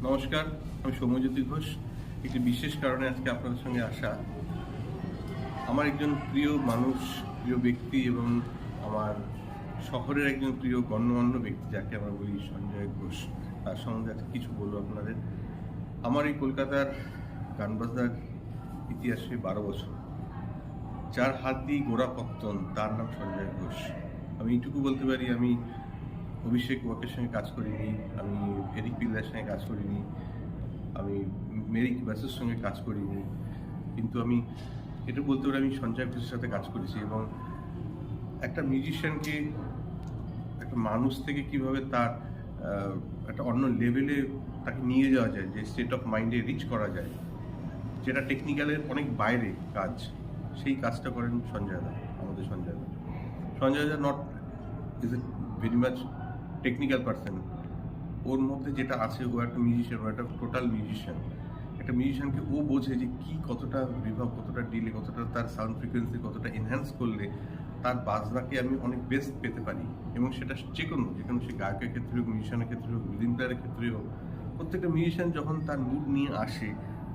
নমস্কার, আমি সৌম্যজ্যোতি ঘোষ। একটি বিশেষ কারণে আজকে আপনাদের সঙ্গে আসা। আমার একজন প্রিয় মানুষ, প্রিয় ব্যক্তি এবং আমার শহরের একজন প্রিয় গণ্যমান্য ব্যক্তি, যাকে আমরা বলি সঞ্জয় ঘোষ, তার সম্বন্ধে আজকে কিছু বলবো আপনাদের। আমার এই কলকাতার গানবাজনার ইতিহাসে 12 বছর, যার হাত দিয়ে গোড়া পত্তন, তার নাম সঞ্জয় ঘোষ। আমি এইটুকু বলতে পারি, আমি অভিষেক ওয়াকের সঙ্গে কাজ করিনি, আমি এরিক পিল্লার সঙ্গে কাজ করিনি, আমি মেরিক ব্যাসের সঙ্গে কাজ করিনি, কিন্তু আমি এটা বলতে পারি আমি সঞ্জয় ঘোষের সাথে কাজ করেছি। এবং একটা মিউজিশিয়ানকে, একটা মানুষ থেকে কিভাবে তার একটা অন্য লেভেলে তাকে নিয়ে যাওয়া যায়, যে স্টেট অফ মাইন্ডে রিচ করা যায়, যেটা টেকনিক্যালের অনেক বাইরে কাজ, সেই কাজটা করেন সঞ্জয় দা, আমাদের Sanjay da. Sanjay da not is a very much technical person. ওর মধ্যে যেটা আছে, ও একটা মিউজিশিয়ান, ও একটা টোটাল মিউজিশিয়ান। একটা মিউজিশিয়ানকে ও বোঝে যে কী, কতটা রিভাব, কতটা ডিলে, কতটা তার সাউন্ড ফ্রিকোয়েন্সি কতটা এনহ্যান্স করলে তার বাজনাকে আমি অনেক বেস্ট পেতে পারি। এবং সেটা যে কোনো সে গায়কের ক্ষেত্রে হোক, মিউজিশিয়ানের ক্ষেত্রে হোক, রিদিম প্লেয়ারের ক্ষেত্রে হোক, প্রত্যেকটা মিউজিশিয়ান যখন তার মুড নিয়ে আসে,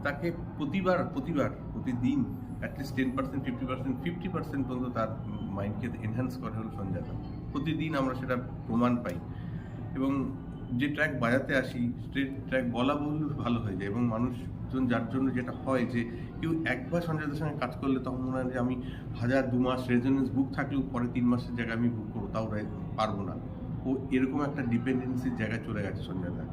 তাকে প্রতিদিন অ্যাটলিস্ট 10%, 50%, 50% পর্যন্ত তার মাইন্ডকে এনহ্যান্স করে হলো সঞ্জয় দা। প্রতিদিন আমরা সেটা প্রমাণ পাই। এবং যে ট্র্যাক বাজাতে আসি, স্ট্রেট ট্র্যাক বলা বললে ভালো হয়ে যায়। এবং মানুষজন, যার জন্য যেটা হয় যে কেউ একবার সঞ্জয়দের সঙ্গে কাজ করলে তখন মনে হয় যে আমি 1000-2 মাস রেজোনেন্স বুক থাকলেও পরে 3 মাসের জায়গায় আমি বুক করবো, তাও পারবো না। ও এরকম একটা ডিপেন্ডেন্সির জায়গায় চলে গেছে সঞ্জয়দা।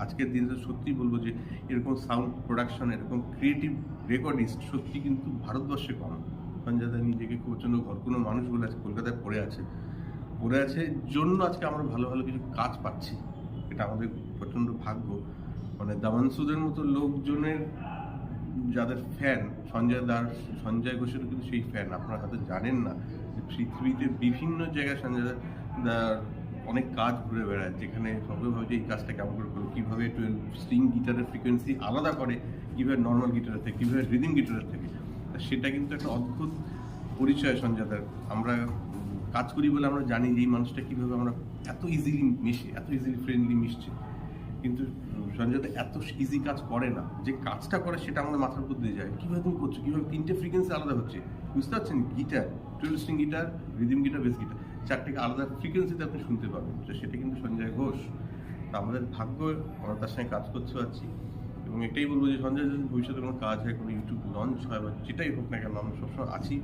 আজকের দিনে তো সত্যি বলবো যে এরকম সাউন্ড প্রোডাকশন, এরকম ক্রিয়েটিভ রেকর্ডিস্ট সত্যি কিন্তু ভারতবর্ষে কম। সঞ্জয়দা নিজেকে প্রচণ্ড কোনো মানুষগুলো আজকে কলকাতায় পড়ে আছে জন্য আজকে আমরা ভালো ভালো কিছু কাজ পাচ্ছি। এটা আমাদের প্রচণ্ড ভাগ্য। মানে দামানসুদের মতো লোকজনের যাদের ফ্যান, সঞ্জয় ঘোষের কিন্তু সেই ফ্যান। আপনারা হয়তো জানেন না যে পৃথিবীতে বিভিন্ন জায়গায় সঞ্জয় দার অনেক কাজ ঘুরে বেড়ায়, যেখানে সবাই ভাবে যে এই কাজটা কেমন করে করলো, কীভাবে 12 স্ট্রিং গিটারের ফ্রিকোয়েন্সি আলাদা করে, কীভাবে নর্মাল গিটারের থেকে, কীভাবে রিদিম গিটারের থেকে। সেটা কিন্তু একটা অদ্ভুত পরিচয় সঞ্জয় দার। আমরা কাজ করি বলে আমরা জানি যে এই মানুষটা কীভাবে আমরা এত ইজিলি মিশে, এত ইজিলি ফ্রেন্ডলি মিশছে। কিন্তু সঞ্জয় দা এত ইজি কাজ করে না। যে কাজটা করে সেটা আমাদের মাথার উপর দিয়ে যায়। কীভাবে তুমি করছো, কীভাবে 3টে ফ্রিকোয়েন্সি আলাদা হচ্ছে, বুঝতে পারছেন? Guitar, 12 string guitar, rhythm guitar, bass guitar, 4টেকে আলাদা ফ্রিকোয়েন্সিতে আপনি শুনতে পাবেন। তো সেটা কিন্তু সঞ্জয় ঘোষ। আমাদের ভাগ্য, আমরা তার সঙ্গে কাজ করতে পারছি। এবং এটাই বলবো যে সঞ্জয় যদি ভবিষ্যতে কোনো কাজ হয়, কোনো ইউটিউব লঞ্চ হয়, বা যেটাই হোক না কেন, আমরা সবসময় আছি।